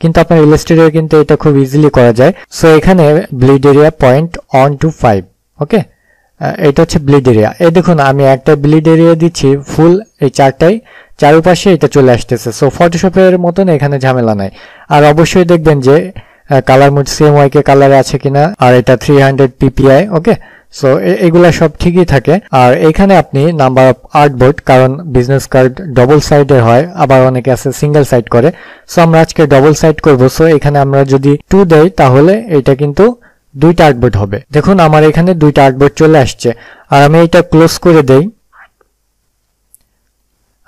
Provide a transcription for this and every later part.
কিন্তু আপনার ইলাস্ট্রেটরে কিন্তু এটা খুব ইজিলি করা যায়। সো এখানে ব্লিড এরিয়া 0.125, ওকে, এটা হচ্ছে ব্লিড এরিয়া। এই দেখুন আমি একটা ব্লিড এরিয়া দিচ্ছি ফুল এই চারটাই, চারপাশে এটা চলে আসতেছে। সো ফটোশপের মতন এখানে ঝামেলা নাই। আর অবশ্যই দেখবেন যে কালার মোড CMYK কালারে আছে কিনা, আর এটা 300 ppi, ওকে। সো এগুলা সব ঠিকই থাকে। আর এখানে আপনি নাম্বার অফ আর্টবোর্ড, কারণ বিজনেস কার্ড ডবল সাইডের হয়, আবার অনেকে আছে সিঙ্গেল সাইড করে। সো আমরা আজকে ডবল সাইড করব। সো এখানে আমরা যদি 2 দেই তাহলে এটা কিন্তু 2টা আর্টবোর্ড হবে। দেখুন আমার এখানে 2টা আর্টবোর্ড চলে আসছে। আর আমি এটা ক্লোজ করে দেই।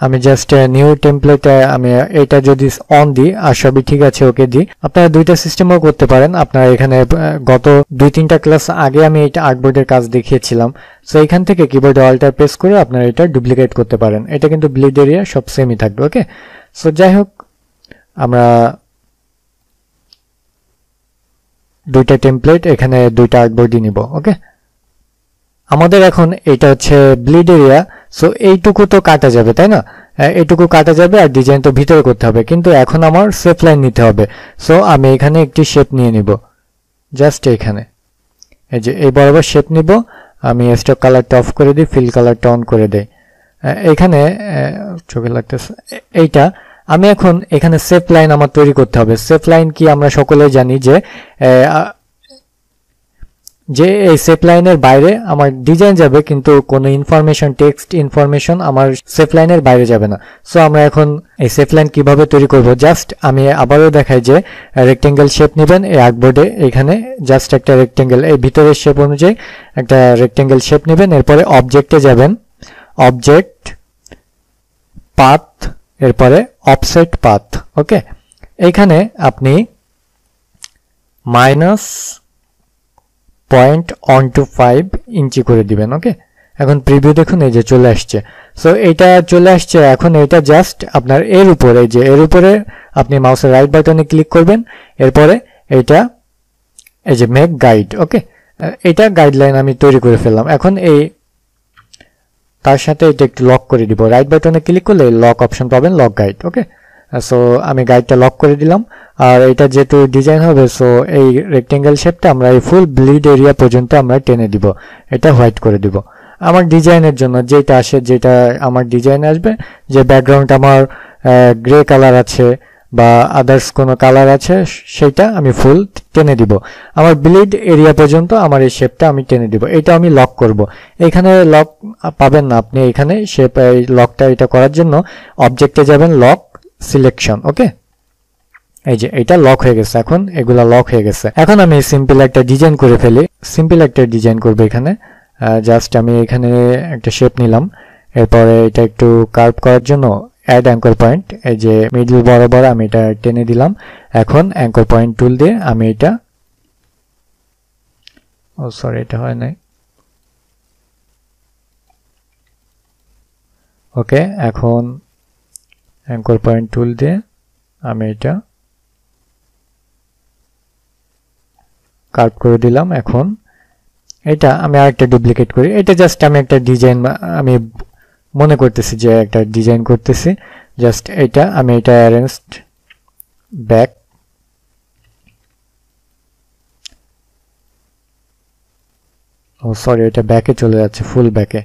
আমি জাস্ট নিউ টেমপ্লেটে আমি এটা যদি অন দিই আর সবই ঠিক আছে ওকে দিই। আপনারা দুইটা সিস্টেমও করতে পারেন। আপনারা এখানে গত 2-3টা ক্লাস আগে আমি এটা আর্টবোর্ডের কাজ দেখিয়েছিলাম। সো এখান থেকে কিবোর্ডে অল্টার প্রেস করে আপনারা এটা ডুপ্লিকেট করতে পারেন। এটা কিন্তু ব্লিড এরিয়া সব সেমই থাকবে, ওকে। সো যাই হোক, আমরা 2টা টেমপ্লেট এখানে 2টা আর্টবোর্ডই নিব, ওকে। আমাদের এখন এটা হচ্ছে ব্লিড এরিয়া। সো এইটুকু তো কাটা যাবে, তাই না? এইটুকু কাটা যাবে আর ডিজাইন তো ভিতরে করতে হবে, কিন্তু এখন আমার শেপ লাইন নিতে হবে। সো আমি এখানে একটি শেপ নিয়ে নিব, জাস্ট এখানে এই যে এই বরাবর শেপ নিব। আমি স্টক কালারটা অফ করে দিই, ফিল কালারটা অন করে দেই। এখানে চোখে লাগতেছে এইটা। আমি এখন এখানে শেপ লাইন আমার তৈরি করতে হবে। শেপ লাইন কি আমরা সকলেই জানি যে এই শেপ লাইনের বাইরে আমার ডিজাইন যাবে, কিন্তু কোনো ইনফরমেশন, টেক্সট ইনফরমেশন আমার শেপ লাইনের বাইরে যাবে না। সো আমরা এখন এই শেপ লাইন কিভাবে তৈরি করব, জাস্ট আমি আবারও দেখাই যে রেক্টেঙ্গেল শেপ নেবেন এই আর্টবোর্ডে। এখানে জাস্ট একটা রেক্টেঙ্গেল, এই ভিতরের শেপ অনুযায়ী একটা রেক্টেঙ্গেল শেপ নেবেন। এরপরে অবজেক্টে যাবেন, অবজেক্ট, পাথ, এরপরে অফসেট পাথ, ওকে। এইখানে আপনি -0.125 ইঞ্চি করে দিবেন, ওকে। এখন প্রিভিউ দেখুন, এই যে চলে আসছে। সো এটা চলে আসছে। এখন এটা জাস্ট আপনার এর উপরে, এই যে এর উপরে আপনি মাউসের রাইট বাটনে ক্লিক করবেন। এরপরে এইটা এই যে মেক গাইড, ওকে, এটা গাইডলাইন আমি তৈরি করে ফেললাম। এখন এই তার সাথে এটা একটু লক করে দিব। রাইট বাটনে ক্লিক করলে লক অপশন পাবেন, লক গাইড, ওকে। সো আমি গাইডটা লক করে দিলাম। আর এটা যেহেতু ডিজাইন হবে, সো এই রেক্টেঙ্গেল শেপটা আমরা এই ফুল ব্লিড এরিয়া পর্যন্ত আমরা টেনে দিব, এটা হোয়াইট করে দিব। আমার ডিজাইনের জন্য যেটা আসে, যেটা আমার ডিজাইন আসবে, যে ব্যাকগ্রাউন্ড আমার গ্রে কালার আছে বা আদার্স কোনো কালার আছে, সেটা আমি ফুল টেনে দিব। আমার ব্লিড এরিয়া পর্যন্ত আমার এই শেপটা আমি টেনে দিব। এটা আমি লক করব। এখানে লক পাবেন না আপনি। এখানে শেপ এই লকটা এটা করার জন্য অবজেক্টে যাবেন, লক, সিলেকশন, ওকে। এই যে এটা লক হয়ে গেছে। এখন এগুলা লক হয়ে গেছে। এখন আমি সিম্পল একটা ডিজাইন করে ফেলি। সিম্পল একটা ডিজাইন করব এখানে। জাস্ট আমি এখানে একটা শেপ নিলাম। এরপরে এটা একটু কার্ভ করার জন্য অ্যাড অ্যাঙ্কর পয়েন্ট, এই যে মিডল বরাবর আমি এটা টেনে দিলাম। এখন অ্যাঙ্কর পয়েন্ট টুল দিয়ে আমি এটা, ও সরি এটা হয় নাই, ওকে। এখন অ্যাঙ্কর পয়েন্ট টুল দিয়ে আমি এটা কার্ভ করে দিলাম। এখন এটা আমি আরেকটা ডুপ্লিকেট করি। এটা জাস্ট আমি একটা ডিজাইন, আমি মনে করতেছি যে একটা ডিজাইন করতেছি। জাস্ট এটা আমি এটা অ্যারেঞ্জড ব্যাক, ও সরি এটা ব্যাকে চলে যাচ্ছে, ফুল ব্যাকে।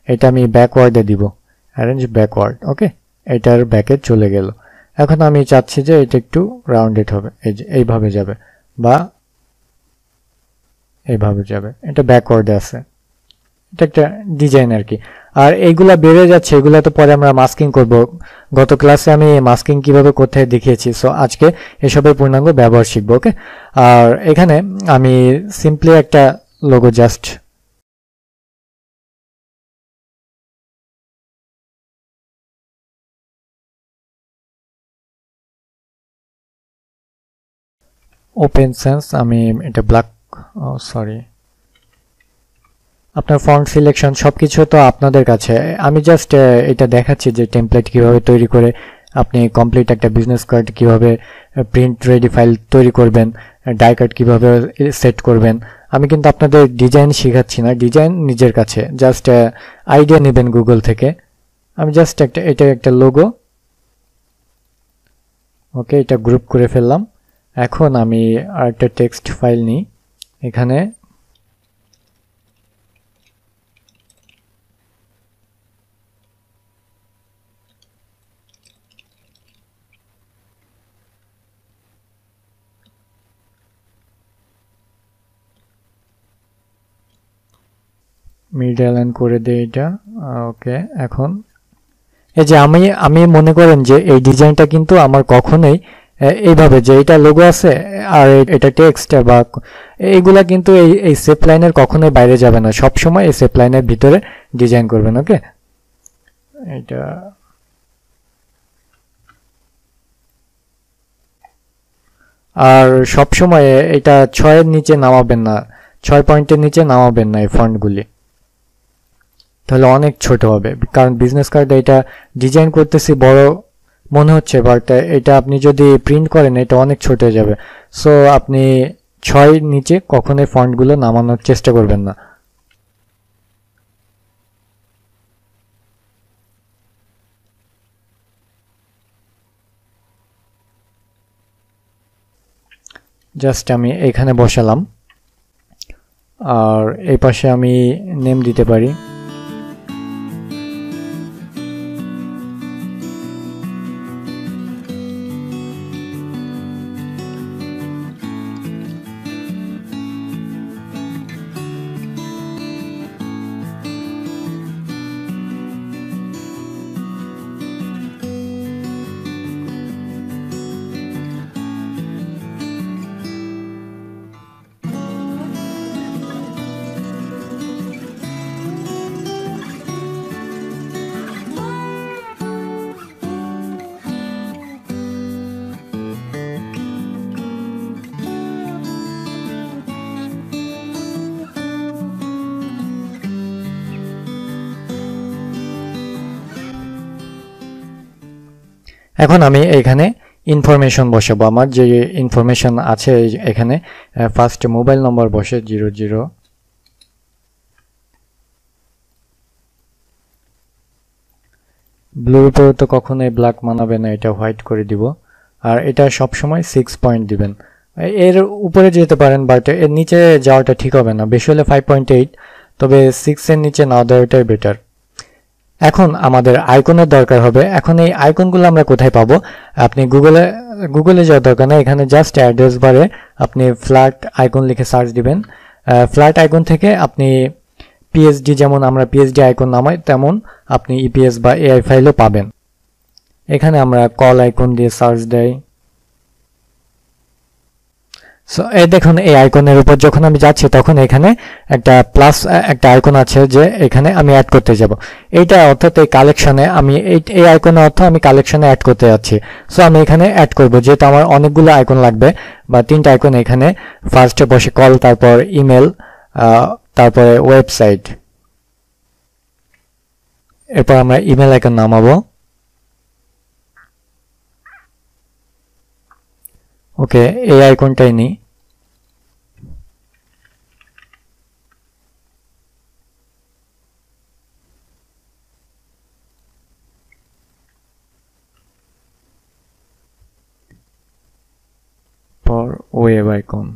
এটা আমি ব্যাকওয়ার্ডে দিব, অ্যারেঞ্জ ব্যাকওয়ার্ড, ওকে। এটার ব্যাকে চলে গেল। এখন আমি চাচ্ছি যে এটা একটু রাউন্ডেড হবে, এই যে এইভাবে যাবে বা এইভাবে যাবে। এটা ব্যাকওয়ার্ডে আছে, এটা একটা ডিজাইন আর কি। আর এইগুলা বেড়ে যাচ্ছে, এগুলা তো পরে আমরা মাস্কিং করব। গত ক্লাসে আমি মাস্কিং কিভাবে কোথায় দেখিয়েছি। সো আজকে এসবের পূর্ণাঙ্গ ব্যবহার শিখবো, ওকে। আর এখানে আমি সিম্পলি একটা লোগো জাস্ট ওপেন সেন্স, আমি এটা ব্ল্যাক, সরি, আপনার ফন্ট সিলেকশন সবকিছু তো আপনাদের কাছে। আমি জাস্ট এটা দেখাচ্ছি যে টেমপ্লেট কিভাবে তৈরি করে আপনি কমপ্লিট একটা বিজনেস কার্ড কিভাবে প্রিন্ট রেডি ফাইল তৈরি করবেন, ডাই কাট কিভাবে সেট করবেন। আমি কিন্তু আপনাদের ডিজাইন শেখাচ্ছি না, ডিজাইন নিজের কাছে, জাস্ট আইডিয়া নেবেন গুগল থেকে। আমি জাস্ট এটা একটা লোগো, ওকে, এটা গ্রুপ করে ফেললাম। এখন আমি আরেকটা টেক্সট ফাইল নিই, এখানে মিড অ্যালাইন করে দেই এটা। ওকে, এখন এই যে আমি মনে করেন যে এই ডিজাইনটা কিন্তু আমার কখনোই এইভাবে যে এটা লোগো আছে আর এটা টেক্সট বা এইগুলা কিন্তু এই সেপ লাইনের কখনোই বাইরে যাবে না, সব সময় এই সেপ লাইনের ভিতরে ডিজাইন করবেন। ওকে, এটা আর সব সময় এটা 6 এর নিচে নামাবেন না, 6 পয়েন্টের নিচে নামাবেন না এই ফন্টগুলি, তাহলে অনেক ছোট হবে। কারণ বিজনেস কার্ডে এটা ডিজাইন করতেছি বড় মনে হচ্ছে, বাট এটা আপনি যদি প্রিন্ট করেন এটা অনেক ছোট হয়ে যাবে। সো আপনি 6 নিচে কখনোই ফন্টগুলো নামানোর চেষ্টা করবেন না। জাস্ট আমি এখানে বসালাম, আর এই পাশে আমি নেম দিতে পারি। এখন আমি এখানে ইনফরমেশন বসাবো, আমার যে ইনফরমেশন আছে এখানে ফার্স্ট মোবাইল নম্বর বসে 00। ব্লুর উপরে তো কখনোই ব্ল্যাক মানাবে না, এটা হোয়াইট করে দিব। আর এটা সব সময় 6 পয়েন্ট দিবেন, এর উপরে যেতে পারেন বাট এর নিচে যাওয়াটা ঠিক হবে না, বেশি হলে 5.8, তবে 6 এর নিচে না দেওয়াটাই বেটার। এখন আমাদের আইকনের দরকার হবে। এখন এই আইকনগুলো আমরা কোথায় পাবো? আপনি গুগলে যাওয়ার দরকার না, এখানে জাস্ট অ্যাড্রেস বারে আপনি ফ্ল্যাট আইকন লিখে সার্চ দিবেন। ফ্ল্যাট আইকন থেকে আপনি পিএসডি, যেমন আমরা পিএসডি আইকন নামাই তেমন আপনি ইপিএস বা এআই ফাইলও পাবেন। এখানে আমরা কল আইকন দিয়ে সার্চ দেই। সো এই দেখুন এই আইকনের উপর যখন আমি যাচ্ছি তখন এখানে একটা প্লাস একটা আইকন আছে, যে এখানে আমি অ্যাড করতে যাব। এইটা অর্থাৎ এই কালেকশনে আমি এই আইকনের অর্থ আমি কালেকশনে অ্যাড করতে যাচ্ছি। সো আমি এখানে অ্যাড করব, যেহেতু আমার অনেকগুলো আইকন লাগবে বা 3টা আইকন। এখানে ফার্স্টে বসে কল, তারপর ইমেল, তারপরে ওয়েবসাইট, এরপর আমরা ইমেল আইকন নামাবো। ওকে, এই আইকনটাই নিই। Web icon.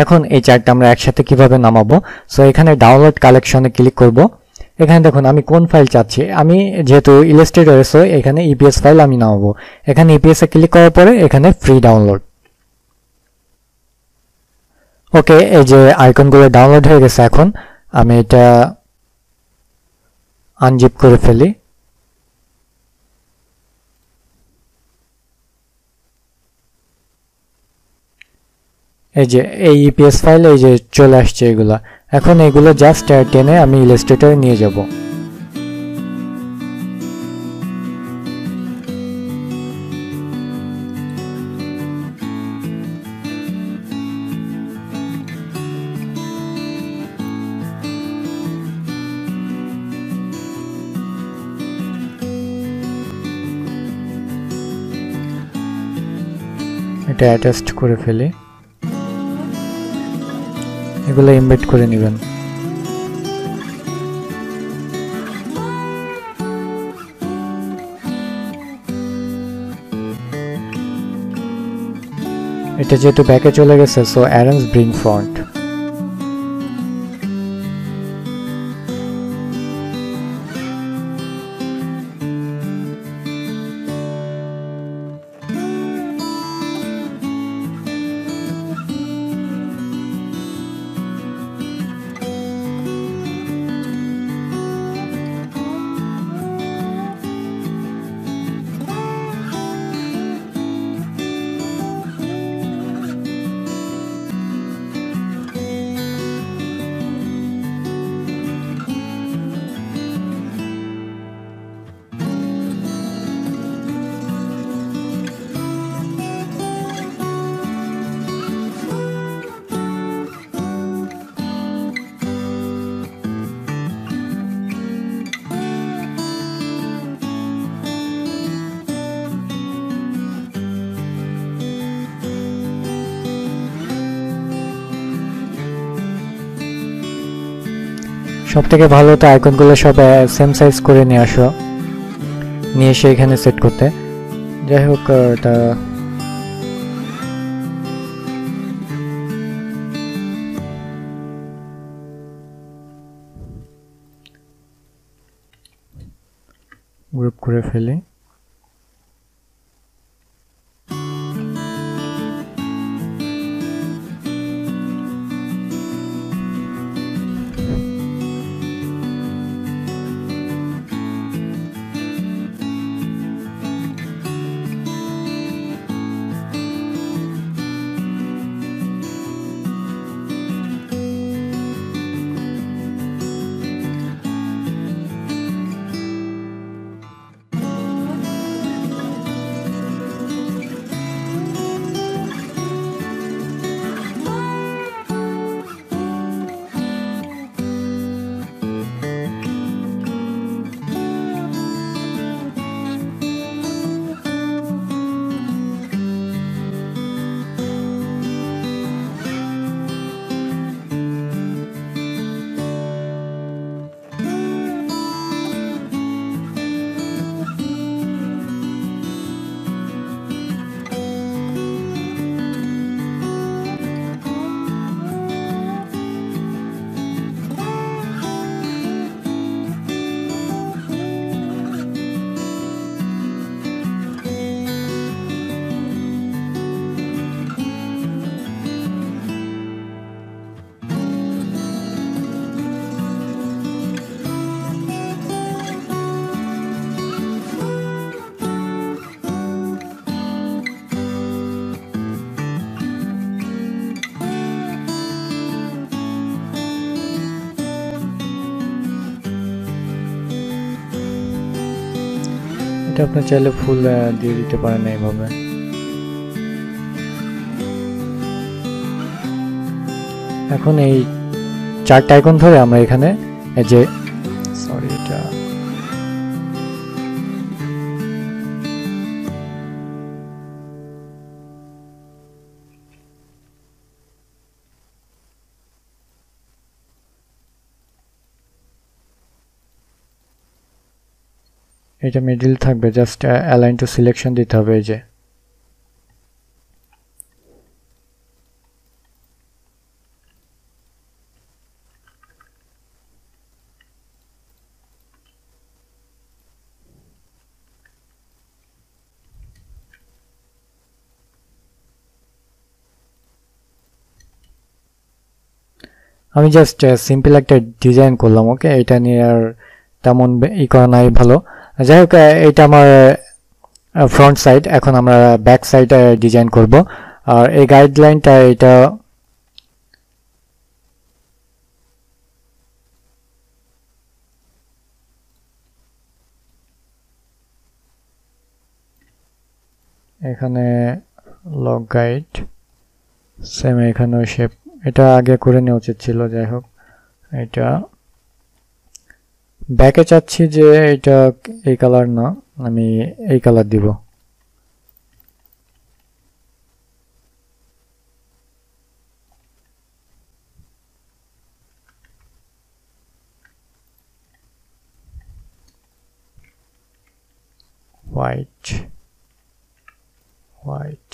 এখন এই চারটা আমরা একসাথে কিভাবে নামাবো? সো এখানে ডাউনলোড কালেকশনে ক্লিক করব। এখানে দেখুন আমি কোন ফাইল চাচ্ছি, আমি যেহেতু ইলাস্ট্রেটর সো এখানে ইপিএস ফাইল আমি নামাবো। এখানে ইপিএস এ ক্লিক করার পরে এখানে ফ্রি ডাউনলোড। ওকে, এই যে আইকনগুলো ডাউনলোড হয়ে গেছে। এখন আমি এটা আনজিপ করে ফেলি। এই যে এই ইপিএস ফাইল এই যে চলে আসছে এগুলা। এখন এগুলো জাস্ট টেনে আমি ইলাস্ট্রেটরে নিয়ে যাব। এটা অ্যাটাচড করে ফেলি, এগুলো এমবেড করে নেবেন। এটা যেহেতু ব্যাকে চলে গেছে, সো অ্যারেঞ্জ ব্রিং ফন্ট। সব থেকে ভালো তো আইকনগুলো সব সেম সাইজ করে নিয়ে আসো, নিয়ে এসে এখানে সেট করতে। যাই হোক, এটা গ্রুপ করে ফেলি। এটা আপনি চাইলে ফুল দিয়ে দিতে পারেন এইভাবে। এখন এই চারটা আইকন ধরে আমরা এখানে এই যে সরি এটা এটা মিডল থাকবে, জাস্ট অ্যালাইন টু সিলেকশন দিতে হবে। এই যে আমি জাস্ট সিম্পল একটা ডিজাইন করলাম। ওকে, এটা নিয়ে আর তেমন ই করা নাই ভালো। যাই হোক, এটা আমার ফ্রন্ট সাইড। এখন আমরা ব্যাক সাইড ডিজাইন করব। আর এই গাইডলাইনটা এটা এখানে লগ গাইড সেম, এখানেও শেপ। এটা আগে করে নেওয়া উচিত ছিল। যাই হোক, এটা ব্যাকে চাচ্ছি যে এটা এই কালার না, আমি এই কালার দিব। হোয়াইট হোয়াইট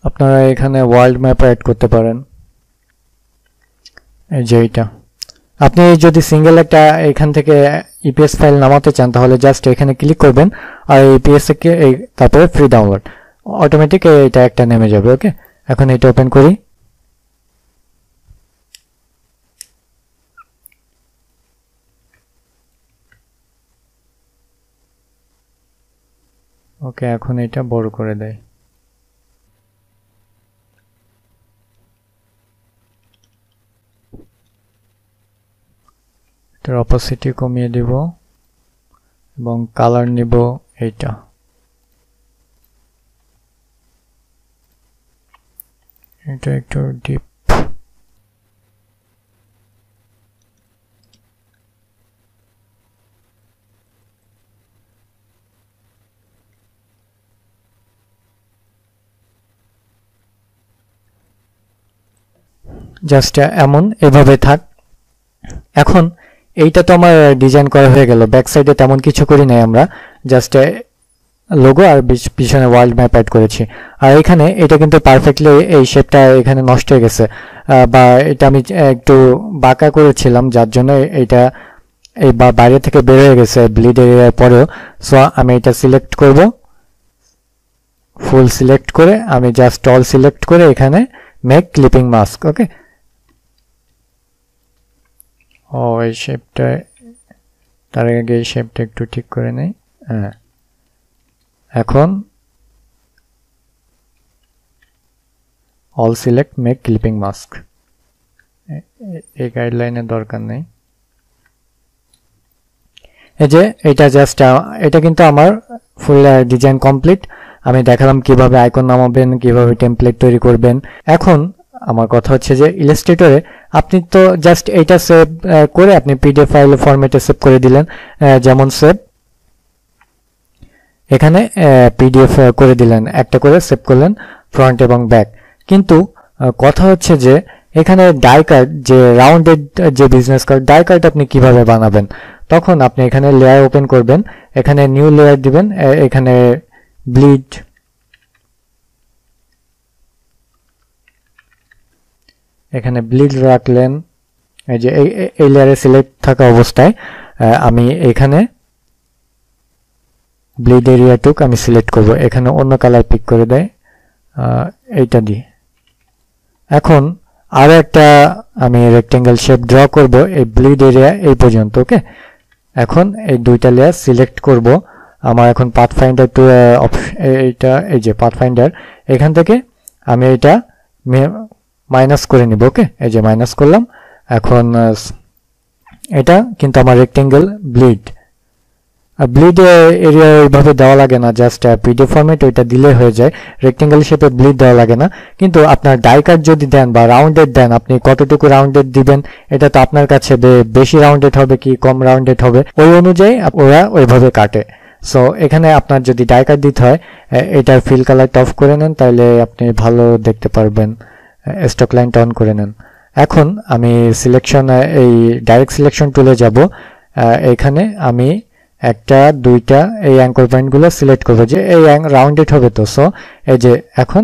আপনারা এখানে ওয়ার্ল্ড ম্যাপ অ্যাড করতে পারেন, এই যে এটা। আপনি যদি সিঙ্গেল একটা এখান থেকে ইপিএস ফাইল নামাতে চান তাহলে জাস্ট এখানে ক্লিক করবেন আর ইপিএস কে তারপরে ফ্রি ডাউনলোড, অটোমেটিক এটা একটা নেমে যাবে। ওকে, এখন এটা ওপেন করি। ওকে, এখন এটা বড় করে দেয়। এটার অপাসিটি কমিয়ে দিব এবং কালার নিব এইটা। এটা একটু ডিপ। জাস্ট এমন এভাবে থাক। এখন এইটা তো আমার ডিজাইন করা হয়ে গেল, ব্যাক সাইডে তেমন কিছু করি নাই, আমরা জাস্ট লোগো আর পিছনে ওয়ার্ল্ড ম্যাপ অ্যাড করেছি। আর এখানে এটা কিন্তু পারফেক্টলি এই শেপটা এখানে নষ্ট হয়ে গেছে, বা এটা আমি একটু বাঁকা করেছিলাম যার জন্য এটা এই বাইরে থেকে বের হয়ে গেছে ব্লিড এরিয়ার পরেও। সো আমি এটা সিলেক্ট করব, ফুল সিলেক্ট করে আমি জাস্ট অল সিলেক্ট করে এখানে মেক ক্লিপিং মাস্ক। ওকে, ও এই শেপটা, তার আগে এই শেপটা একটু ঠিক করে নেই। হ্যাঁ, এখন all select make clipping mask, এই গাইডলাইনের দরকার নেই। এই যে এটা জাস্ট, এটা কিন্তু আমার ফুল ডিজাইন কমপ্লিট। আমি দেখালাম কিভাবে আইকন নামাবেন, কিভাবে টেমপ্লেট তৈরি করবেন। এখন আমার কথা হচ্ছে যে ইলাস্ট্রেটরে আপনি তো জাস্ট এইটা সেভ করে আপনি পিডিএফ ফাইল ফরম্যাটে সেভ করে দিলেন, যেমন সেভ, এখানে পিডিএফ করে দিলেন, একটা করে সেভ করলেন ফ্রন্ট এবং ব্যাক। কিন্তু কথা হচ্ছে যে এখানে ডাই কার্ড, যে রাউন্ডেড যে বিজনেস কার্ড, ডাই কার্ড আপনি কিভাবে বানাবেন? তখন আপনি এখানে লেয়ার ওপেন করবেন, এখানে নিউ লেয়ার দিবেন, এখানে ব্লিড, এখানে ব্লিড রাখলেন। এই যে এই লেয়ারে সিলেক্ট থাকা অবস্থায় আমি এখানে ব্লিড এরিয়াটুক আমি সিলেক্ট করব, এখানে অন্য কালার পিক করে দেয়, এইটা দিয়ে। এখন আরো একটা আমি রেক্টেঙ্গেল শেপ ড্র করব এই ব্লিড এরিয়া এই পর্যন্ত। ওকে, এখন এই দুইটা লেয়ার সিলেক্ট করব। আমার এখন পাথফাইন্ডার টু এইটা, এই যে পাথফাইন্ডার, এখান থেকে আমি এটা মাইনাস করে নিব। ওকে, এই যে মাইনাস করলাম। এখন এটা কিন্তু আমার রেক্টেঙ্গেল ব্লিড, ব্লিড এরিয়া এইভাবে দেওয়া লাগে না, জাস্ট পিডিএফ ফরম্যাট ওইটা দিলে হয়ে যায়, রেক্টেঙ্গেল শেপে ব্লিড দেওয়া লাগে না। কিন্তু আপনার ডাই কাট যদি দেন বা রাউন্ডেড দেন, আপনি কতটুকু রাউন্ডেড দিবেন এটা তো আপনার কাছে, বেশি রাউন্ডেড হবে কি কম রাউন্ডেড হবে ওই অনুযায়ী ওরা ওইভাবে কাটে। সো এখানে আপনার যদি ডাই কাট দিতে হয়, এটার ফিল কালারটা অফ করে নেন, তাহলে আপনি ভালো দেখতে পারবেন। স্টক লাইনটা অন করে নেন। এখন আমি সিলেকশন, এই ডাইরেক্ট সিলেকশন টুলে যাব, এখানে আমি একটা দুইটা এই অ্যাঙ্কর পয়েন্টগুলো সিলেক্ট করবো, যে এই রাউন্ডেড হবে তো। সো এই যে এখন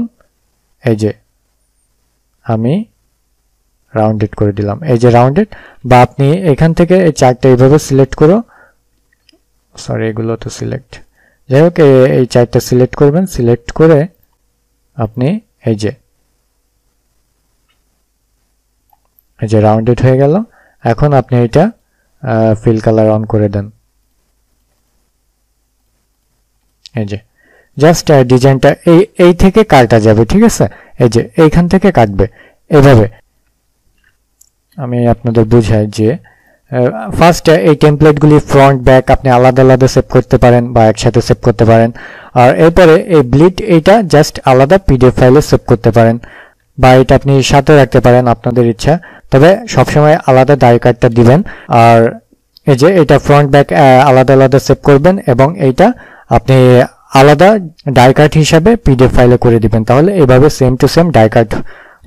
এই যে আমি রাউন্ডেড করে দিলাম, এই যে রাউন্ডেড। বা আপনি এখান থেকে এই চারটা এইভাবে সিলেক্ট করো, সরি এগুলো তো সিলেক্ট, যাই হোক এই চারটা সিলেক্ট করবেন, সিলেক্ট করে আপনি এই যে রাউন্ডেড হয়ে গেল। এখন আপনি এটা ফিল কালার অন করে দেন, এই যে জাস্ট ডিজাইনটা এই থেকে কাটা যাবে। ঠিক আছে, এই যে এইখান থেকে কাটবে এভাবে। আমি আপনাদের বুঝাই যে ফার্স্ট এই টেমপ্লেটগুলি ফ্রন্ট ব্যাক আপনি আলাদা আলাদা সেভ করতে পারেন বা একসাথে সেভ করতে পারেন। আর এরপরে এই ব্লিড এইটা জাস্ট আলাদা পিডিএফ ফাইলে সেভ করতে পারেন, বা এটা আপনি সাথে রাখতে পারেন আপনাদের ইচ্ছা, তবে সবসময় আলাদা ডাই কাটটা দিবেন। আর এই যে এটা ফ্রন্ট ব্যাক আলাদা আলাদা সেভ করবেন এবং এইটা আপনি আলাদা ডাই কাট হিসাবে পিডিএফ ফাইলে করে দিবেন, তাহলে এইভাবে same to same die cut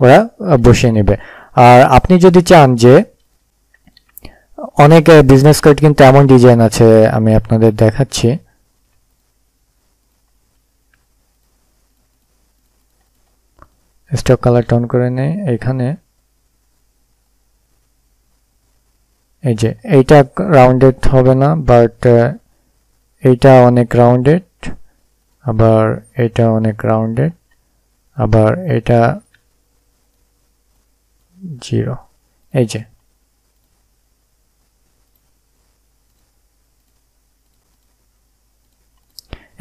ওরা বসিয়ে নেবে। আর আপনি যদি চান যে অনেক বিজনেস কার্ড কিন্তু এমন ডিজাইন আছে, আমি আপনাদের দেখাচ্ছি। স্টক কালারটা অন করে নেই। এখানে এই যে এইটা রাউন্ডেড হবে না, বাট এইটা অনেক রাউন্ডেড, আবার এটা অনেক রাউন্ডেড, আবার এটা 0। এই যে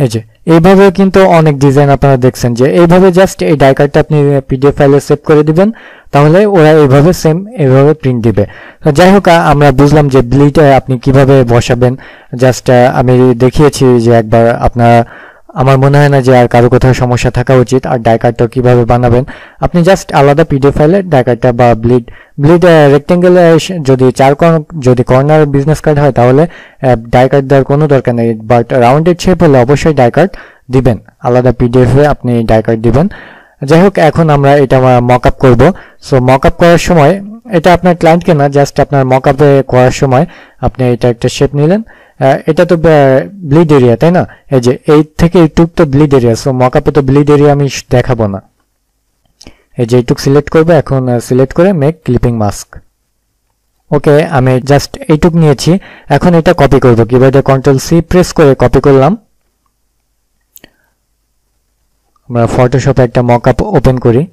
এই যে এইভাবে কিন্তু অনেক ডিজাইন আপনারা দেখছেন যে এইভাবে জাস্ট এই ডাই কার্ডটা আপনি পিডিএফ ফাইলে সেভ করে দিবেন, তাহলে ওরা এইভাবে সেম এইভাবে প্রিন্ট দিবে। তো যাই হোক, আমরা বুঝলাম যে ব্লিড আপনি কিভাবে বসাবেন। জাস্ট আমি দেখিয়েছি যে একবার আপনারা, আমার মনে হয় না যে আর কারো কোথাও সমস্যা থাকা উচিত। আর ডাই কার্ডটা কিভাবে বানাবেন, আপনি জাস্ট আলাদা পিডিএফ ফাইলে ডাই কার্ডটা বা ব্লিড রেক্টেঙ্গেল, যদি যদি কর্নার বিজনেস কার্ড হয় তাহলে ডাই কার্ড দেওয়ার কোনো দরকার নেই, বাট রাউন্ডেড শেপ হলে অবশ্যই ডাই কার্ড দিবেন, আলাদা পিডিএফ এ আপনি ডাই কার্ড দিবেন। যাই হোক, এখন আমরা এটা মক আপ করবো। সো মক আপ করার সময় এটা আপনার ক্লায়েন্টকে না, জাস্ট আপনার মক আপে করার সময় আপনি এটা একটা শেপ নিলেন। এটা তো ব্লিড এরিয়া, তাই না? এই যে এই থেকে এইটুক তো ব্লিড এরিয়া, সো মক আপে তো ব্লিড এরিয়া আমি দেখাবো না। এই যে এইটুক সিলেক্ট করবো, এখন সিলেক্ট করে মেক ক্লিপিং মাস্ক। ওকে, আমি জাস্ট এইটুক নিয়েছি। এখন এটা কপি করবো। কিবোর্ডে কন্ট্রোল সি প্রেস করে কপি করলাম। আমরা ফটোশপে একটা মক আপ ওপেন করি।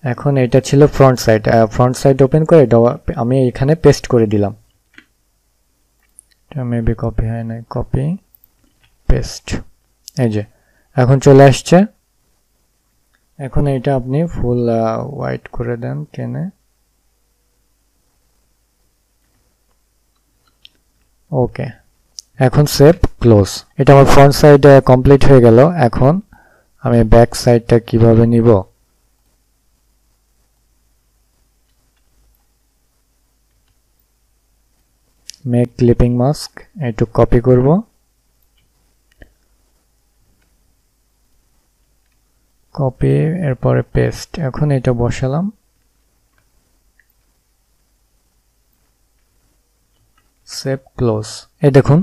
এখন এটা ছিল ফ্রন্ট সাইড ওপেন করে আমি এখানে পেস্ট করে দিলাম। মেবি কপি হয় না, কপি পেস্ট। এই যে এখন চলে আসছে। এখন এটা আপনি ফুল হোয়াইট করে দেন কেনে। ওকে, এখন সেভ ক্লোজ। এটা আমার ফ্রন্ট সাইড কমপ্লিট হয়ে গেল। এখন আমি ব্যাক সাইডটা কিভাবে নিব, মেক ক্লিপিং মাস্ক, একটু কপি করব, কপি, এরপরে পেস্ট। এখন এটা বসালাম, সেভ ক্লোজ। এই দেখুন,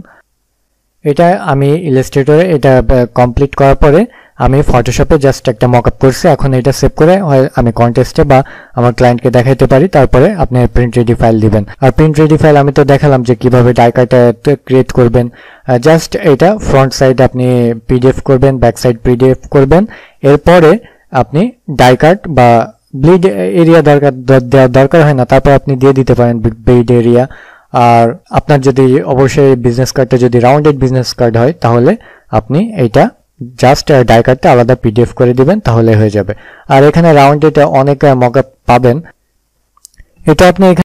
এটা আমি ইলাস্ট্রেটরে এটা কমপ্লিট করার পরে আমি ফটোশপে জাস্ট একটা মকআপ করছি। এখন এটা সেভ করে আমি কন্টেস্টে বা আমার ক্লায়েন্টকে দেখাইতে পারি, তারপরে আপনি প্রিন্ট রেডি ফাইল দিবেন। আর প্রিন্ট রেডি ফাইল আমি তো দেখালাম যে কিভাবে ডাই কার্ডটা ক্রিয়েট করবেন। জাস্ট এটা ফ্রন্ট সাইড আপনি পিডিএফ করবেন, ব্যাক সাইড পিডিএফ করবেন, এরপরে আপনি ডাই কার্ড বা ব্লিড এরিয়া দেওয়ার দরকার হয় না, তারপর আপনি দিয়ে দিতে পারেন ব্লিড এরিয়া। আর আপনার যদি অবশ্যই বিজনেস কার্ডটা যদি রাউন্ডেড বিজনেস কার্ড হয় তাহলে আপনি এইটা জাস্ট ডাই কার্ডটা আলাদা পিডিএফ করে দিবেন, তাহলে হয়ে যাবে। আর এখানে রাউন্ডেড অনেক মকআপ পাবেন, এটা আপনি